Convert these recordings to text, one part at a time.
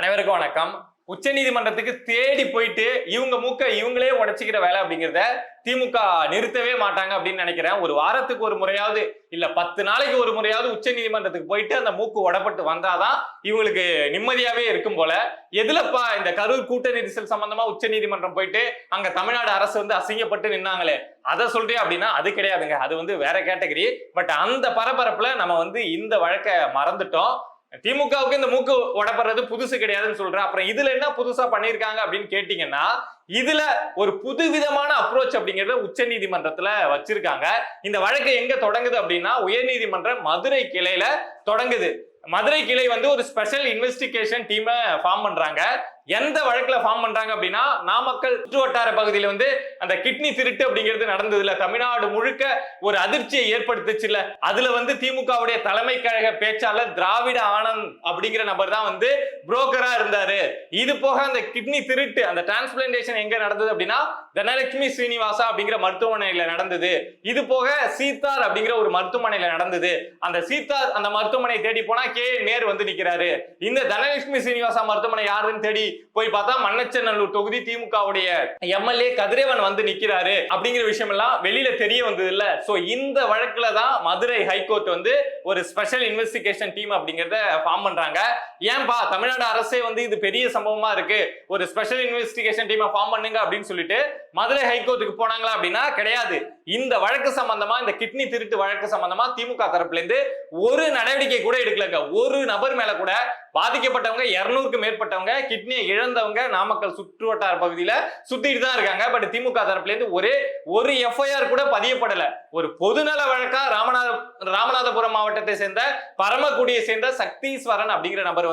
அனைவருக்கும் வணக்கம். உச்ச நீதிமன்றத்துக்கு தேடி போயிட்டு இவங்க மூக்க இவங்களே உடைச்சிக்கிற வேலை அப்படிங்கிறத திமுக நிறுத்தவே மாட்டாங்க அப்படின்னு நினைக்கிறேன். ஒரு வாரத்துக்கு ஒரு முறையாவது இல்ல 10 நாளைக்கு ஒரு முறையாவது உச்ச நீதிமன்றத்துக்கு போயிட்டு அந்த மூக்கு உடப்பட்டு வந்தாதான் இவங்களுக்கு நிம்மதியாவே இருக்கும் போல. எதுலப்பா இந்த கரூர் கூட்ட நெரிசல் சம்பந்தமா உச்ச நீதிமன்றம் போயிட்டு அங்க தமிழ்நாடு அரசு அசிங்கப்பட்டு நின்னாங்களே அதை சொல்றேன் அப்படின்னா அது கிடையாதுங்க. அது வேற கேட்டகரி. பட் அந்த பரபரப்புல நம்ம இந்த வழக்கை மறந்துட்டோம். திமுகவுக்கு இந்த மூக்கு உடப்படுறது புதுசு கிடையாதுன்னு சொல்றேன். அப்புறம் இதுல என்ன புதுசா பண்ணிருக்காங்க அப்படின்னு கேட்டீங்கன்னா, இதுல ஒரு புதுவிதமான அப்ரோச் அப்படிங்கறத உச்ச நீதிமன்றத்துல வச்சிருக்காங்க. இந்த வழக்கு எங்க தொடங்குது அப்படின்னா, உயர் நீதிமன்ற மதுரை கிளையில தொடங்குது. மதுரை கிளை ஒரு ஸ்பெஷல் இன்வெஸ்டிகேஷன் டீம் ஃபார்ம் பண்றாங்க. எந்த வழக்குல ஃபார்ம் பண்றாங்க அப்படின்னா, நாமக்கல் சுற்றுவட்டார பகுதியில அந்த கிட்னி திருட்டு அப்படிங்கிறது நடந்ததுல தமிழ்நாடு முழுக்க ஒரு அதிர்ச்சியை ஏற்படுத்துச்சுல. அதுல திமுகவுடைய தலைமை கழக பேச்சாளர் திராவிட ஆனந்த் அப்படிங்கிற நபர் தான் புரோக்கரா இருந்தாரு. இது போக அந்த கிட்னி திருட்டு அந்த டிரான்ஸ்பிளான்டேஷன் எங்க நடந்தது அப்படின்னா, தனலட்சுமி ஸ்ரீனிவாசா அப்படிங்கிற மருத்துவமனையில நடந்தது. இது போக சீதார் அப்படிங்கிற ஒரு மருத்துவமனையில நடந்தது. அந்த சீதார் அந்த மருத்துவமனை தேடி போனா கே நேர் நிக்கிறாரு. இந்த தனலட்சுமி ஸ்ரீனிவாசா மருத்துவமனை யாருன்னு தேடி போய் பார்த்தா மண்ணச்சநல்லூர் தொகுதி திமுகவுடைய எம்எல்ஏ கதிரவன் நிக்கிறாரு அப்படிங்கிற விஷயம் எல்லாம் வெளியில தெரிய வந்தது இல்ல. சோ இந்த வழக்குல தான் மதுரை ஹைகோர்ட் ஒரு ஸ்பெஷல் இன்வெஸ்டிகேஷன் டீம் அப்படிங்கறத ஃபார்ம் பண்றாங்க. ஏன்பா தமிழ்நாடு அரசே இது பெரிய சம்பவமா இருக்கு, ஒரு ஸ்பெஷல் இன்வெஸ்டிகேஷன் டீமை ஃபார்ம் பண்ணுங்க அப்படின்னு சொல்லிட்டு மதுரை ஹைகோர்ட்டுக்கு போனாங்களா அப்படின்னா கிடையாது. இந்த வழக்கு சம்பந்தமா, இந்த கிட்னி திருட்டு வழக்கு சம்பந்தமா திமுக தரப்புல இருந்து ஒரு நடவடிக்கை கூட எடுக்கலங்க. ஒரு நபர் மேல கூட பாதிக்கப்பட்டவங்க 200க்கு மேற்பட்டவங்க கிட்னியை இழந்தவங்க நாமக்கல் சுற்றுவட்டார பகுதியில சுத்திட்டு தான் இருக்காங்க. பட் திமுக தரப்புல இருந்து ஒரு எஃப்ஐஆர் கூட பதியப்படல. ஒரு பொதுநல வழக்கா ராமநாதபுரம் மாவட்டத்தை சேர்ந்த பரமக்குடியை சேர்ந்த சக்தீஸ்வரன் அப்படிங்கிற நபர்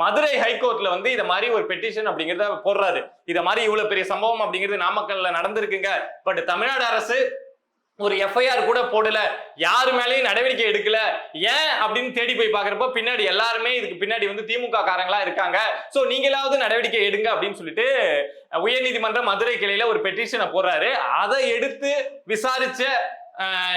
மதுரை ஹைகோர்ட்ல இத மாதிரி ஒரு பெட்டிஷன் அப்படிங்கறத போடுறாரு. இத மாதிரி இவ்வளவு பெரிய சம்பவம் அப்படிங்கிறது நாமக்கல்ல நடந்திருக்குங்க. பட் தமிழ்நாடு அரசு ஒரு எஃப்ஐஆர் கூட போடல, யாரு மேலேயும் நடவடிக்கை எடுக்கல. ஏன் அப்படின்னு தேடி போய் பாக்குறப்ப பின்னாடி எல்லாருமே இதுக்கு பின்னாடி திமுக காரங்களா இருக்காங்க. சோ நீங்களாவது நடவடிக்கை எடுங்க அப்படின்னு சொல்லிட்டு உயர்நீதிமன்ற மதுரை கிளையில ஒரு பெட்டிஷனை போடுறாரு. அதை எடுத்து விசாரிச்ச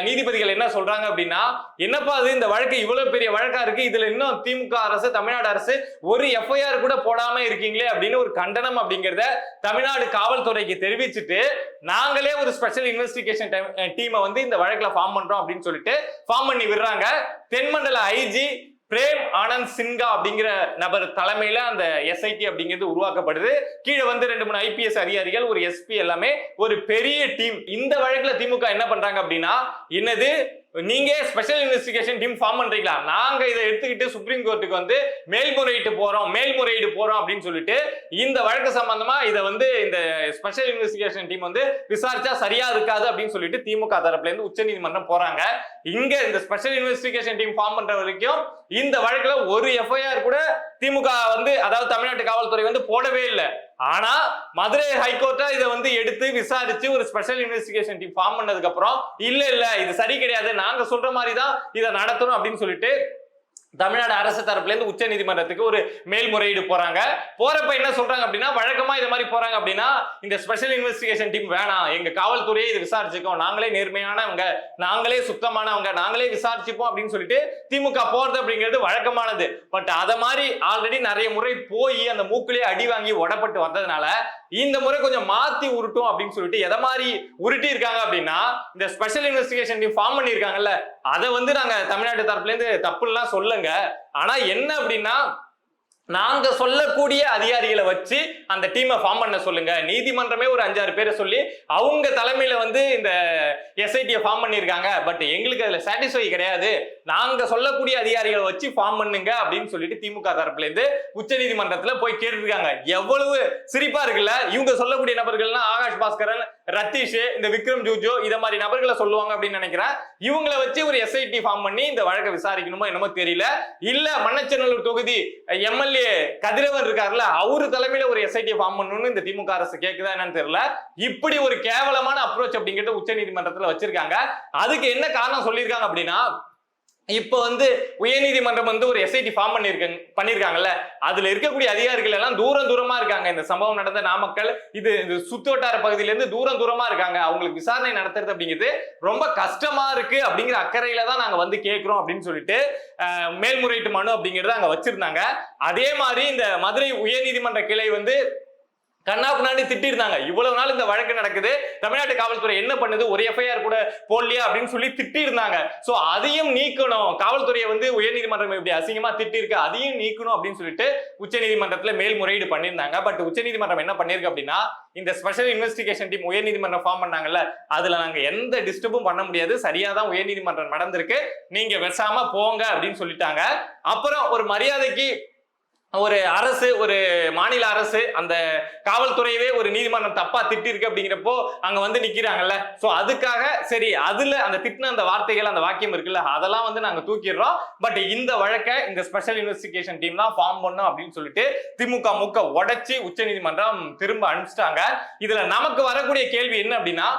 நீதிபதிகள் என்ன சொல்றாங்க அப்படின்னா, என்னப்பா அது இந்த வழக்கு இவ்வளவு பெரிய வழக்கா இருக்கு, இதுல இன்னும் திமுக அரசு தமிழ்நாடு அரசு ஒரு எஃப்ஐஆர் கூட போடாம இருக்கீங்களே அப்படின்னு ஒரு கண்டனம் அப்படிங்கறத தமிழ்நாடு காவல்துறைக்கு தெரிவிச்சுட்டு, நாங்களே ஒரு ஸ்பெஷல் இன்வெஸ்டிகேஷன் டீமை இந்த வழக்குல ஃபார்ம் பண்றோம் அப்படின்னு சொல்லிட்டு ஃபார்ம் பண்ணி விடுறாங்க. தென்மண்டல ஐஜி பிரேம் ஆனந்த் சின்ஹா அப்படிங்கிற நபர் தலைமையில அந்த எஸ்ஐடி அப்படிங்கிறது உருவாக்கப்படுது. கீழே 2-3 ஐபிஎஸ் அதிகாரிகள், ஒரு எஸ்பி, எல்லாமே ஒரு பெரிய டீம். இந்த வழக்குல திமுக என்ன பண்றாங்க அப்படின்னா, என்னது நீங்க ஸ்பெஷல் இன்வெஸ்டிகேஷன் டீம் ஃபார்ம் பண்றீங்களா, நாங்க இதை எடுத்துக்கிட்டு சுப்ரீம் கோர்ட்டுக்கு மேல்முறையீடு போறோம் அப்படின்னு சொல்லிட்டு இந்த வழக்கு சம்பந்தமா இதை இந்த ஸ்பெஷல் இன்வெஸ்டிகேஷன் டீம் விசாரிச்சா சரியா இருக்காது அப்படின்னு சொல்லிட்டு திமுக தரப்புல இருந்து உச்ச நீதிமன்றம் போறாங்க. இங்க இந்த ஸ்பெஷல் இன்வெஸ்டிகேஷன் டீம் ஃபார்ம் பண்ற வரைக்கும் இந்த வழக்குல ஒரு எஃப்ஐஆர் கூட திமுக அதாவது தமிழ்நாட்டு காவல்துறை போடவே இல்லை. ஆனா மதுரை ஹைகோர்ட்டா இதை எடுத்து விசாரிச்சு ஒரு ஸ்பெஷல் இன்வெஸ்டிகேஷன் டீம் ஃபார்ம் பண்ணதுக்கு அப்புறம் இல்ல இது சரி கிடையாது, நாங்க சொல்ற மாதிரி தான் இதை நடத்தணும் அப்படின்னு சொல்லிட்டு தமிழ்நாடு அரசு தரப்புல இருந்து உச்ச நீதிமன்றத்துக்கு ஒரு மேல்முறையீடு போறாங்க. போறப்ப என்ன சொல்றாங்க அப்படின்னா, வழக்கமா இது மாதிரி போறாங்க அப்படின்னா இந்த ஸ்பெஷல் இன்வெஸ்டிகேஷன் டீம் வேணாம், எங்க காவல்துறையை இது விசாரிச்சுக்கோம், நாங்களே நேர்மையானவங்க, நாங்களே சுத்தமானவங்க, நாங்களே விசாரிச்சுப்போம் அப்படின்னு சொல்லிட்டு திமுக போறது அப்படிங்கிறது வழக்கமானது. பட் அத மாதிரி ஆல்ரெடி நிறைய முறை போய் அந்த மூக்கிலே அடி வாங்கி உடப்பட்டு வந்ததுனால இந்த முறை கொஞ்சம் மாத்தி உருட்டும் அப்படின்னு சொல்லிட்டு எதை மாதிரி உருட்டி இருக்காங்க அப்படின்னா, இந்த ஸ்பெஷல் இன்வெஸ்டிகேஷன் டீம் ஃபார்ம் பண்ணிருக்காங்கல்ல, அதை நாங்க தமிழ்நாட்டு தரப்புல இருந்து தப்புலாம் சொல்லுங்க. ஆனா என்ன அப்படின்னா, நாங்க சொல்லக்கூடிய அதிகாரிகளை வச்சு அந்த டீமை ஃபார்ம் பண்ண சொல்லுங்க. நீதிமன்றமே ஒரு 5-6 பேரை சொல்லி அவங்க தலைமையில இந்த எஸ்ஐடியை ஃபார்ம் பண்ணிருக்காங்க. பட் எங்களுக்கு அதுல சாட்டிஸ்ஃபை கிடையாது, நாங்க சொல்லக்கூடிய அதிகாரிகளை வச்சு ஃபார்ம் பண்ணுங்க அப்படின்னு சொல்லிட்டு திமுக தரப்புல இருந்து உச்ச நீதிமன்றத்துல போய் கேட்டிருக்காங்க. எவ்வளவு சிரிப்பா இருக்குல்ல. இவங்க சொல்லக்கூடிய நபர்கள்னா ஆகாஷ் பாஸ்கரன், ரத்தீஷ், இந்த விக்ரம் ஜூஜோ, இத மாதிரி நபர்களை சொல்லுவாங்க அப்படின்னு நினைக்கிறேன். இவங்களை வச்சு ஒரு எஸ்ஐடி ஃபார்ம் பண்ணி இந்த வழக்கை விசாரிக்கணுமோ என்னமோ தெரியல. இல்ல மண்ணச்சநல்லூர் தொகுதி எம்எல்ஏ கதிரவன் இருக்காருல்ல, அவரு தலைமையில ஒரு எஸ்ஐடி ஃபார்ம் பண்ணணும்னு இந்த திமுக அரசு கேக்குதா என்னன்னு தெரியல. இப்படி ஒரு கேவலமான அப்ரோச் அப்படிங்கிறது உச்ச நீதிமன்றத்துல வச்சிருக்காங்க. அதுக்கு என்ன காரணம் சொல்லியிருக்காங்க அப்படின்னா, இப்ப வந்து உயர்நீதிமன்றம் வந்து ஒரு எஸ்ஐடி ஃபார்ம் பண்ணிருக்காங்கல்ல, அதுல இருக்கக்கூடிய அதிகாரிகள் எல்லாம் தூரமா இருக்காங்க. இந்த சம்பவம் நடந்த நாமக்கல் இது சுத்து வட்டார பகுதியில இருந்து தூரமா இருக்காங்க. அவங்களுக்கு விசாரணை நடத்துறது அப்படிங்கிறது ரொம்ப கஷ்டமா இருக்கு அப்படிங்கிற அக்கறையில தான் நாங்க வந்து கேட்கிறோம் அப்படின்னு சொல்லிட்டு மேல்முறையீட்டு மனு அப்படிங்கறத அங்க வச்சிருந்தாங்க. அதே மாதிரி இந்த மதுரை உயர்நீதிமன்ற கிளை வந்து கண்ணா பின்னாடி திட்டிருந்தாங்க. இவ்வளவு நாள் இந்த வழக்கு நடக்குது, தமிழ்நாட்டு காவல்துறை என்ன பண்ணுது, ஒரு எஃப்ஐஆர் கூட போடலையா அப்படின்னு சொல்லி திட்டி இருந்தாங்க. சோ அதையும் நீக்கணும், காவல்துறையை வந்து உயர்நீதிமன்றம் இப்படி அசிங்கமா திட்டி இருக்கு, அதையும் நீக்கணும் அப்படின்னு சொல்லிட்டு உச்சநீதிமன்றத்துல மேல்முறையீடு பண்ணியிருந்தாங்க. பட் உச்சநீதிமன்றம் என்ன பண்ணிருக்கு அப்படின்னா, இந்த ஸ்பெஷல் இன்வெஸ்டிகேஷன் டீம் உயர்நீதிமன்றம் ஃபார்ம் பண்ணாங்கல்ல, அதுல நாங்க எந்த டிஸ்டர்பும் பண்ண முடியாது, சரியாதான் உயர்நீதிமன்றம் நடந்திருக்கு, நீங்க பேசாம போங்க அப்படின்னு சொல்லிட்டாங்க. அப்புறம் ஒரு மரியாதைக்கு ஒரு அரசு, ஒரு மாநில அரசு அந்த காவல்துறையவே ஒரு நீதிமன்றம் தப்பா திட்டி இருக்கு அப்படிங்கிறப்போ அங்க வந்து நிக்கிறாங்கல்ல. சோ அதுக்காக சரி, அதுல அந்த திட்டின அந்த வார்த்தைகள், அந்த வாக்கியம் இருக்குல்ல, அதெல்லாம் வந்து நாங்க தூக்கிடுறோம். பட் இந்த வழக்கை இந்த ஸ்பெஷல் இன்வெஸ்டிகேஷன் டீம் தான் ஃபார்ம் பண்ணும் அப்படின்னு சொல்லிட்டு திமுக மூக்க உடைச்சு உச்சநீதிமன்றம் திரும்ப அனுப்பிச்சிட்டாங்க. இதுல நமக்கு வரக்கூடிய கேள்வி என்ன அப்படின்னா,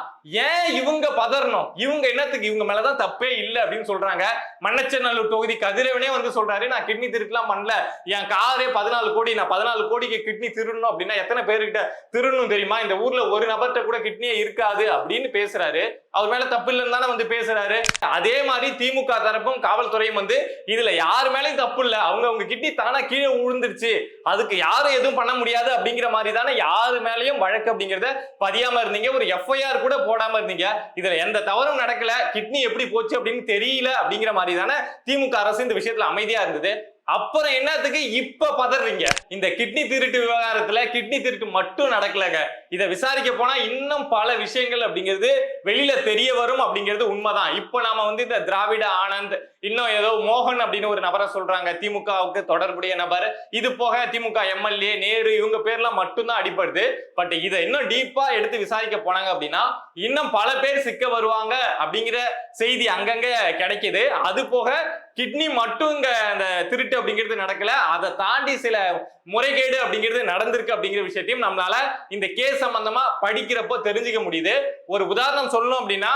ஏன் இவங்க பதறணும், இவங்க என்னத்துக்கு, இவங்க மேலதான் தப்பே இல்லை அப்படின்னு சொல்றாங்க. மண்ணச்சநல்லூர் தொகுதி கதிரவனே வந்து சொல்றாரு, நான் கிட்னி திருக்கலாம் பண்ணல, என் காரே 14 கோடி, நான் 14 கோடிக்கு கிட்னி திருடணும் அப்படின்னா எத்தனை பேருக்கிட்ட திருடணும் தெரியுமா, இந்த ஊர்ல ஒரு நபர்கிட்ட கூட கிட்னியே இருக்காது அப்படின்னு பேசுறாரு. அவர் மேல தப்பு இல்லைன்னு தானே வந்து பேசுறாரு. அதே மாதிரி திமுக தரப்பும் காவல்துறையும் வந்து இதுல யாரு மேலேயும் தப்பு இல்ல, அவங்க கிட்னி தானா கீழே விழுந்துருச்சு, அதுக்கு யாரும் எதுவும் பண்ண முடியாது அப்படிங்கிற மாதிரி தானே யாரு மேலேயும் வழக்கு அப்படிங்கறத பதியாம இருந்தீங்க, ஒரு எஃப்ஐஆர் கூட போடாம இருந்தீங்க. இதுல எந்த தவறும் நடக்கல, கிட்னி எப்படி போச்சு அப்படின்னு தெரியல அப்படிங்கிற மாதிரி தானே திமுக அரசு இந்த விஷயத்துல அமைதியா இருந்தது. அப்புறம் என்னத்துக்கு இப்ப பதறீங்க? இந்த கிட்னி திருட்டு விவகாரத்துல கிட்னி திருட்டு மட்டும் நடக்கலங்க, இதை விசாரிக்க போனா இன்னும் பல விஷயங்கள் அப்படிங்கிறது வெளியில தெரிய வரும் அப்படிங்கிறது உண்மைதான். இப்ப நாம வந்து இந்த திராவிட ஆனந்த், இன்னும் ஏதோ மோகன் அப்படின்னு ஒரு நபரை சொல்றாங்க, திமுகவுக்கு தொடர்புடைய நபர், இது போக திமுக எம்எல்ஏ நேரு, இவங்க பேர்லாம் மட்டும்தான் அடிப்படுது. பட் இதை இன்னும் டீப்பா எடுத்து விசாரிக்க போனாங்க அப்படின்னா இன்னும் பல பேர் சிக்க வருவாங்க அப்படிங்கிற செய்தி அங்கங்க கிடைக்குது. அது போக கிட்னி மட்டும் இங்க அந்த திருட்டு அப்படிங்கிறது நடக்கல, அதை தாண்டி சில முறைகேடு அப்படிங்கிறது நடந்திருக்கு அப்படிங்கிற விஷயத்தையும் நம்மளால இந்த கேஸ் சம்பந்தமா படிக்கிறப்போ தெரிஞ்சுக்க முடியுது. ஒரு உதாரணம் சொல்லணும் அப்படின்னா,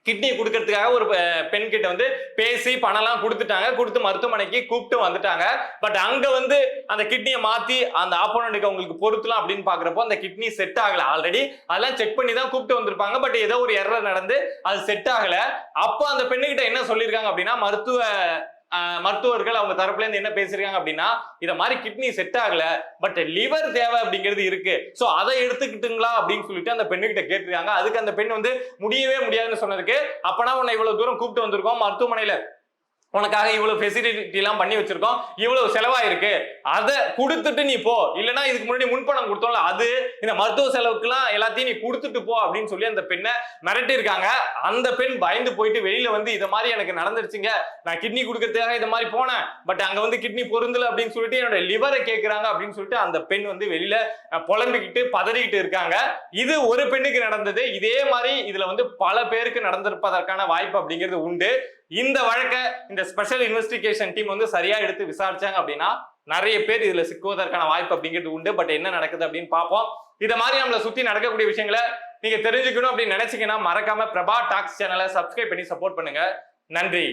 கிட்னி கொடுக்கறதுக்காக ஒரு பெண் கிட்ட வந்து பேசி பணம்லாம் கொடுத்துட்டாங்க, கொடுத்து மருத்துவமனைக்கு கூப்பிட்டு வந்துட்டாங்க. பட் அங்க வந்து அந்த கிட்னியை மாத்தி அந்த ஆப்போனன்ட்டுக்கு அவங்களுக்கு பொருத்தலாம் அப்படின்னு பாக்குறப்போ அந்த கிட்னி செட் ஆகல. ஆல்ரெடி அதெல்லாம் செக் பண்ணி தான் கூப்பிட்டு வந்திருப்பாங்க, பட் ஏதோ ஒரு எரர் நடந்து அது செட் ஆகல. அப்போ அந்த பெண்ணுகிட்ட என்ன சொல்லியிருக்காங்க அப்படின்னா, மருத்துவர்கள் அவங்க தரப்புல இருந்து என்ன பேசிருக்காங்க அப்படின்னா, இத மாதிரி கிட்னி செட் ஆகல, பட் லிவர் தேவை அப்படிங்கிறது இருக்கு, சோ அதை எடுத்துக்கிட்டுங்களா அப்படின்னு சொல்லிட்டு அந்த பெண்ணுகிட்ட கேட்டிருக்காங்க. அதுக்கு அந்த பெண் வந்து முடியவே முடியாதுன்னு சொன்னதுக்கு, அப்பனா உன்னை இவ்வளவு தூரம் கூப்பிட்டு வந்திருக்கோம், மருத்துவமனையில உனக்காக இவ்வளவு ஃபெசிலிட்டி எல்லாம் பண்ணி வச்சிருக்கோம், இவ்வளவு செலவாயிருக்கு, அதை கொடுத்துட்டு நீ போ, இல்லைன்னா இதுக்கு முன்னாடி முன்பணம் கொடுத்தோம்ல அது, இந்த மருத்துவ செலவுக்குலாம் எல்லாத்தையும் நீ கொடுத்துட்டு போ அப்படின்னு சொல்லி அந்த பெண்ணை மிரட்டி இருக்காங்க. அந்த பெண் பயந்து போயிட்டு வெளியில வந்து இதை மாதிரி எனக்கு நடந்துருச்சுங்க, நான் கிட்னி கொடுக்கறதுக்காக இதை மாதிரி போனேன், பட் அங்க வந்து கிட்னி பொருந்தல அப்படின்னு சொல்லிட்டு என்னோட லிவரை கேட்கிறாங்க அப்படின்னு சொல்லிட்டு அந்த பெண் வந்து வெளியில புலம்பிக்கிட்டு பதறிக்கிட்டு இருக்காங்க. இது ஒரு பெண்ணுக்கு நடந்தது. இதே மாதிரி இதுல வந்து பல பேருக்கு நடந்திருப்பதற்கான வாய்ப்பு அப்படிங்கிறது உண்டு. இந்த வழக்கை இந்த ஸ்பெஷல் இன்வெஸ்டிகேஷன் டீம் வந்து சரியா எடுத்து விசாரிச்சாங்க அப்படின்னா நிறைய பேர் இதுல சிக்குவதற்கான வாய்ப்பு அப்படிங்கிறது உண்டு. பட் என்ன நடக்குது அப்படின்னு பார்ப்போம். இதை மாதிரி நம்மளை சுத்தி நடக்கக்கூடிய விஷயங்களை நீங்க தெரிஞ்சுக்கணும் அப்படின்னு நினைச்சீங்கன்னா மறக்காம பிரபா டாக்ஸ் சேனலை சப்ஸ்கிரைப் பண்ணி சப்போர்ட் பண்ணுங்க. நன்றி.